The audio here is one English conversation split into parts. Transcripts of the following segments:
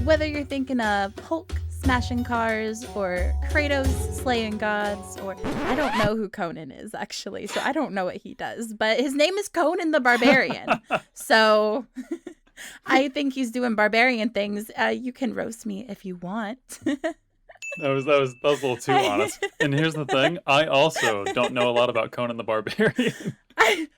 Whether you're thinking of Hulk smashing cars, or Kratos slaying gods, or I don't know who Conan is, actually, so I don't know what he does, but his name is Conan the Barbarian. So I think he's doing barbarian things. You can roast me if you want. That was a little too honest. And here's the thing, I also don't know a lot about Conan the Barbarian.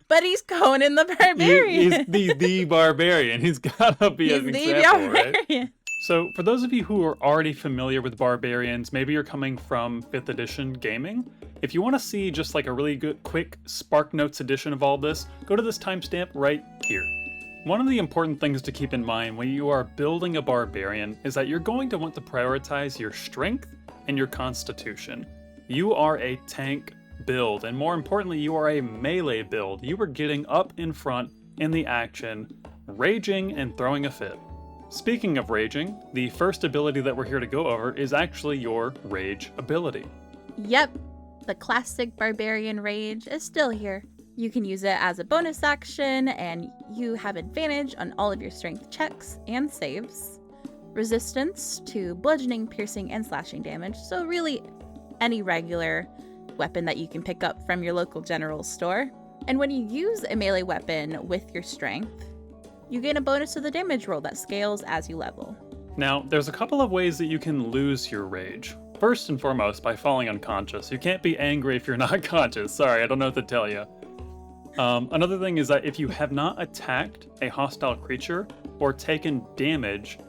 But he's Conan the Barbarian. He's the barbarian. He's gotta be an example, right? So for those of you who are already familiar with barbarians, maybe you're coming from 5th edition gaming, if you want to see just like a really good quick Spark Notes edition of all this, go to this timestamp right here. One of the important things to keep in mind when you are building a barbarian is that you're going to want to prioritize your strength and your constitution. You are a tank build, and more importantly, you are a melee build. You are getting up in front in the action, raging and throwing a fit. Speaking of raging, the first ability that we're here to go over is actually your rage ability. Yep, the classic barbarian rage is still here. You can use it as a bonus action, and you have advantage on all of your strength checks and saves. Resistance to bludgeoning, piercing, and slashing damage, so really any regular weapon that you can pick up from your local general store. And when you use a melee weapon with your strength, you gain a bonus to the damage roll that scales as you level. Now, there's a couple of ways that you can lose your rage. First and foremost, by falling unconscious. You can't be angry if you're not conscious. Sorry, I don't know what to tell you. Another thing is that if you have not attacked a hostile creature or taken damage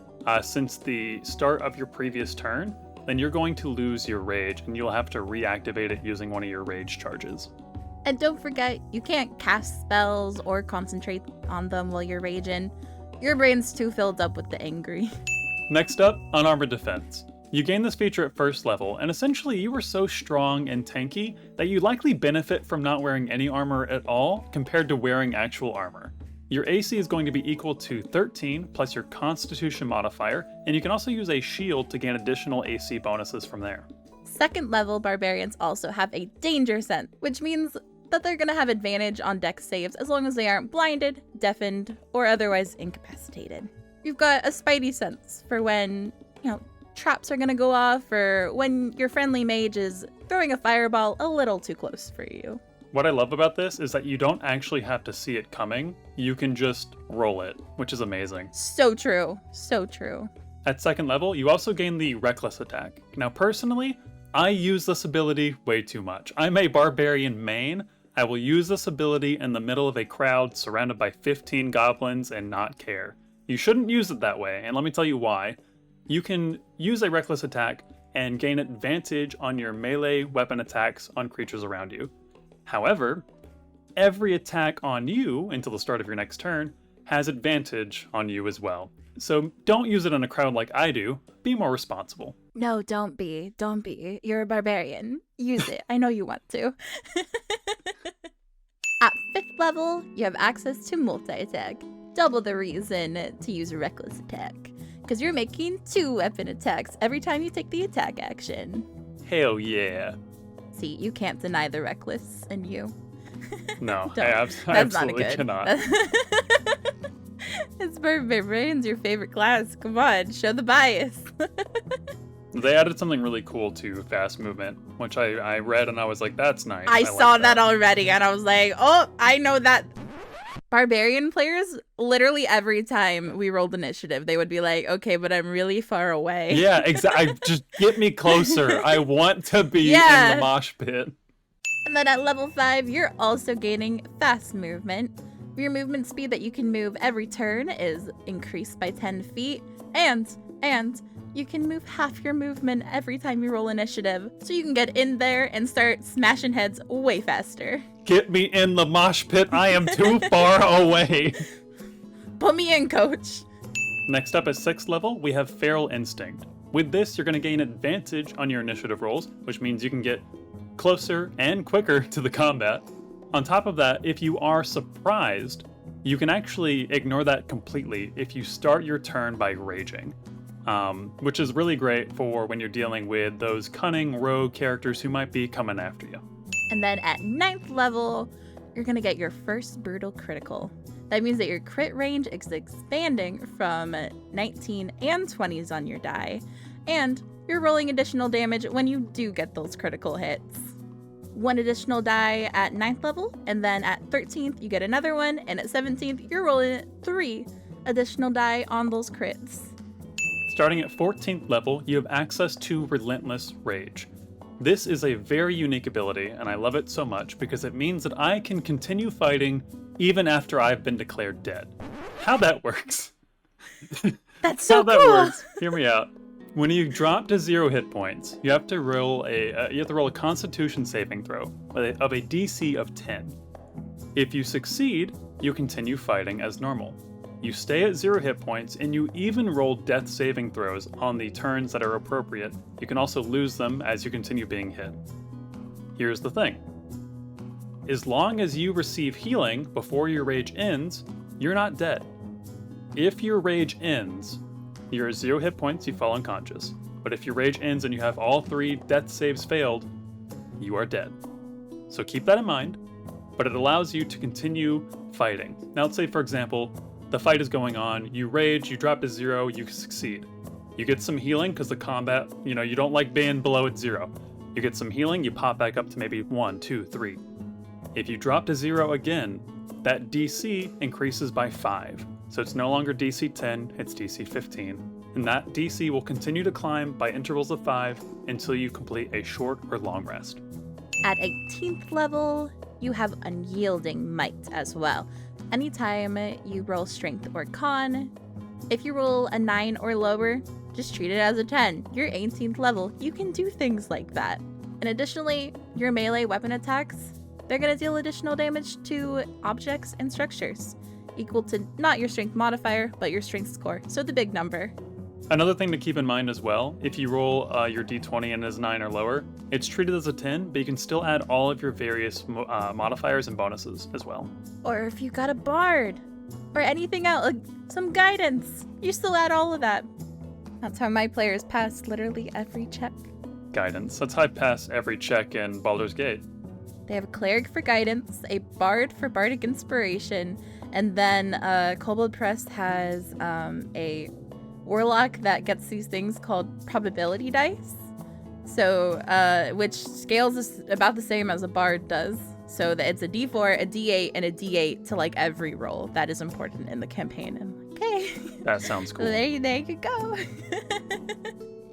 since the start of your previous turn, then you're going to lose your rage and you'll have to reactivate it using one of your rage charges. And don't forget, you can't cast spells or concentrate on them while you're raging. Your brain's too filled up with the angry. Next up, unarmored defense. You gain this feature at first level, and essentially you are so strong and tanky that you likely benefit from not wearing any armor at all compared to wearing actual armor. Your AC is going to be equal to 13 plus your Constitution modifier, and you can also use a shield to gain additional AC bonuses from there. Second level barbarians also have a danger sense, which means that they're going to have advantage on dex saves as long as they aren't blinded, deafened, or otherwise incapacitated. You've got a spidey sense for when, traps are going to go off, or when your friendly mage is throwing a fireball a little too close for you. What I love about this is that you don't actually have to see it coming. You can just roll it, which is amazing. So true. So true. At second level, you also gain the Reckless attack. Now, personally, I use this ability way too much. I'm a barbarian main. I will use this ability in the middle of a crowd surrounded by 15 goblins and not care. You shouldn't use it that way, and let me tell you why. You can use a Reckless attack and gain advantage on your melee weapon attacks on creatures around you. However, every attack on you until the start of your next turn has advantage on you as well. So don't use it in a crowd like I do. Be more responsible. No, don't be. Don't be. You're a barbarian. Use it. I know you want to. At 5th level, you have access to multi-attack. Double the reason to use a Reckless attack, because you're making 2 weapon attacks every time you take the attack action. Hell yeah. See, you can't deny the Reckless in you. No, I absolutely cannot. It's Barbarian's your favorite class. Come on, show the bias. They added something really cool to fast movement, which I read and I was like, that's nice. I saw that already and I was like, oh, I know that. Barbarian players, literally every time we rolled initiative, they would be like, okay, but I'm really far away. Yeah, exactly. Just get me closer. I want to be in the mosh pit. And then at level 5, you're also gaining fast movement. Your movement speed that you can move every turn is increased by 10 feet. And you can move half your movement every time you roll initiative. So you can get in there and start smashing heads way faster. Get me in the mosh pit. I am too far away. Put me in, coach. Next up at 6th level, we have Feral Instinct. With this, you're going to gain advantage on your initiative rolls, which means you can get closer and quicker to the combat. On top of that, if you are surprised, you can actually ignore that completely if you start your turn by raging, which is really great for when you're dealing with those cunning rogue characters who might be coming after you. And then at 9th level, you're going to get your first brutal critical. That means that your crit range is expanding from 19 and 20s on your die, and you're rolling additional damage when you do get those critical hits. 1 additional die at 9th level, and then at 13th you get another one, and at 17th you're rolling 3 additional die on those crits. Starting at 14th level, you have access to Relentless Rage. This is a very unique ability, and I love it so much because it means that I can continue fighting even after I've been declared dead. How that works. That's so How that cool. works. Hear me out. When you drop to 0 hit points, you have to roll a Constitution saving throw of a DC of 10. If you succeed, you continue fighting as normal. You stay at 0 hit points, and you even roll death saving throws on the turns that are appropriate. You can also lose them as you continue being hit. Here's the thing. As long as you receive healing before your rage ends, you're not dead. If your rage ends, you're at 0 hit points, you fall unconscious. But if your rage ends and you have all 3 death saves failed, you are dead. So keep that in mind, but it allows you to continue fighting. Now let's say, for example, the fight is going on, you rage, you drop to 0, you succeed. You get some healing because the combat, you don't like being below at 0. You get some healing, you pop back up to maybe 1, 2, 3. If you drop to 0 again, that DC increases by 5. So it's no longer DC 10, it's DC 15. And that DC will continue to climb by intervals of 5 until you complete a short or long rest. At 18th level, you have Unyielding Might as well. Anytime you roll Strength or Con, if you roll a 9 or lower, just treat it as a 10. You're 18th level. You can do things like that. And additionally, your melee weapon attacks, they're going to deal additional damage to objects and structures, equal to not your strength modifier, but your strength score, so the big number. Another thing to keep in mind as well, if you roll your d20 and it is 9 or lower, it's treated as a 10, but you can still add all of your various modifiers and bonuses as well. Or if you got a bard, or anything else, like some guidance, you still add all of that. That's how my players pass literally every check. Guidance. That's how I pass every check in Baldur's Gate. They have a cleric for guidance, a bard for bardic inspiration, and then Kobold Press has a warlock that gets these things called probability dice. So, which scales is about the same as a bard does. So that it's a d4, a d8, and a d8 to like every roll that is important in the campaign. And okay. That sounds cool. There you go.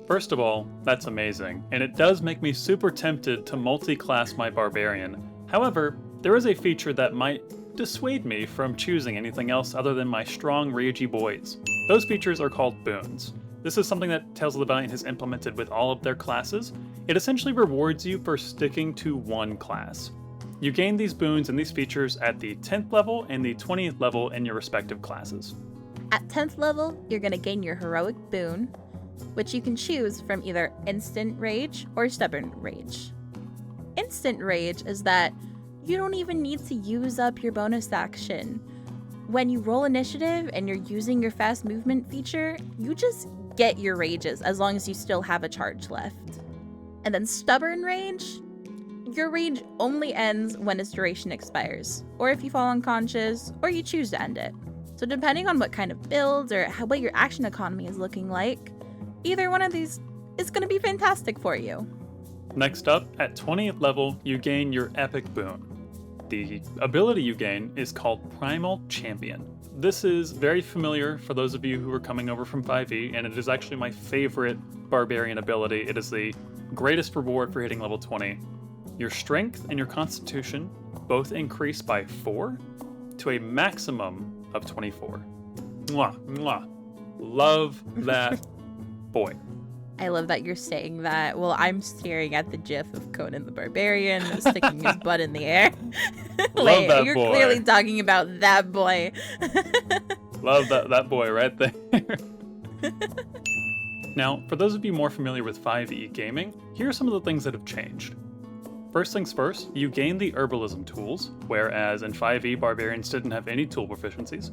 First of all, that's amazing, and it does make me super tempted to multi-class my Barbarian. However, there is a feature that might dissuade me from choosing anything else other than my strong, ragey boys. Those features are called boons. This is something that Tales of the Valiant has implemented with all of their classes. It essentially rewards you for sticking to one class. You gain these boons and these features at the 10th level and the 20th level in your respective classes. At 10th level, you're going to gain your heroic boon, which you can choose from either Instant Rage or Stubborn Rage. Instant Rage is that you don't even need to use up your bonus action. When you roll initiative and you're using your fast movement feature, you just get your rages as long as you still have a charge left. And then Stubborn Rage, your rage only ends when its duration expires, or if you fall unconscious, or you choose to end it. So depending on what kind of build or what your action economy is looking like, either one of these is going to be fantastic for you. Next up, at 20th level, you gain your epic boon. The ability you gain is called Primal Champion. This is very familiar for those of you who are coming over from 5e, and it is actually my favorite Barbarian ability. It is the greatest reward for hitting level 20. Your strength and your constitution both increase by 4 to a maximum of 24. Mwah, mwah. Love that boy. I love that you're saying that. Well, I'm staring at the gif of Conan the Barbarian sticking his butt in the air. Love that you're boy. Clearly talking about that boy. Love that boy right there. Now, for those of you more familiar with 5e gaming, here are some of the things that have changed. First things first, you gain the herbalism tools, whereas in 5e, barbarians didn't have any tool proficiencies.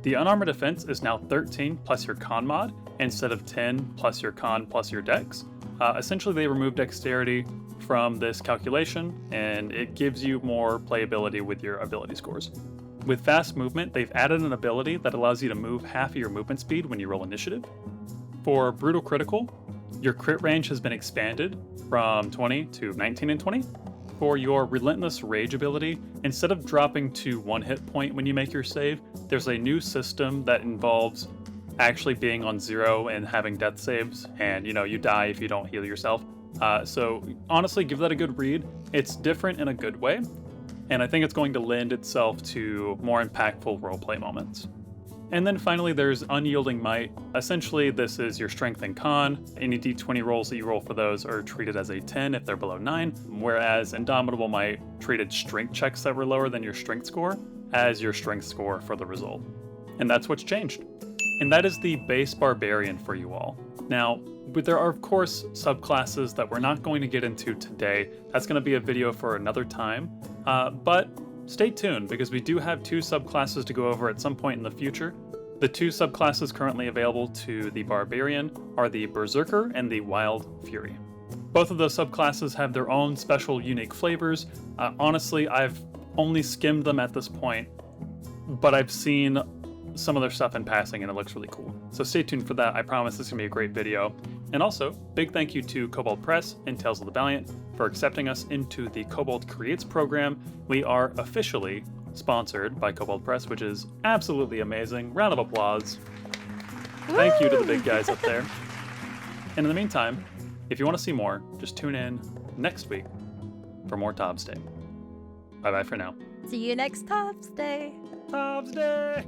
The unarmored defense is now 13 plus your con mod, instead of 10 plus your con plus your dex. Essentially, they removed dexterity from this calculation, and it gives you more playability with your ability scores. With fast movement, they've added an ability that allows you to move half of your movement speed when you roll initiative. For Brutal Critical, your crit range has been expanded from 20 to 19 and 20. For your Relentless Rage ability, instead of dropping to 1 hit point when you make your save, there's a new system that involves actually being on 0 and having death saves, and you die if you don't heal yourself. So honestly, give that a good read. It's different in a good way, and I think it's going to lend itself to more impactful roleplay moments. And then finally, there's Unyielding Might. Essentially, this is your strength and con. Any d20 rolls that you roll for those are treated as a 10 if they're below 9, whereas Indomitable Might treated strength checks that were lower than your strength score as your strength score for the result. And that's what's changed. And that is the base Barbarian for you all. Now, but there are of course subclasses that we're not going to get into today. That's going to be a video for another time. But stay tuned, because we do have 2 subclasses to go over at some point in the future. The 2 subclasses currently available to the Barbarian are the Berserker and the Wild Fury. Both of those subclasses have their own special unique flavors. Honestly, I've only skimmed them at this point, but I've seen some of their stuff in passing and it looks really cool. So stay tuned for that. I promise this is going to be a great video. And also, big thank you to Kobold Press and Tales of the Valiant for accepting us into the Kobold Creates program. We are officially sponsored by Kobold Press, which is absolutely amazing. Round of applause. Woo! Thank you to the big guys up there. And in the meantime, if you want to see more, just tune in next week for more ToVsday. Bye-bye for now. See you next ToVsday. ToVsday!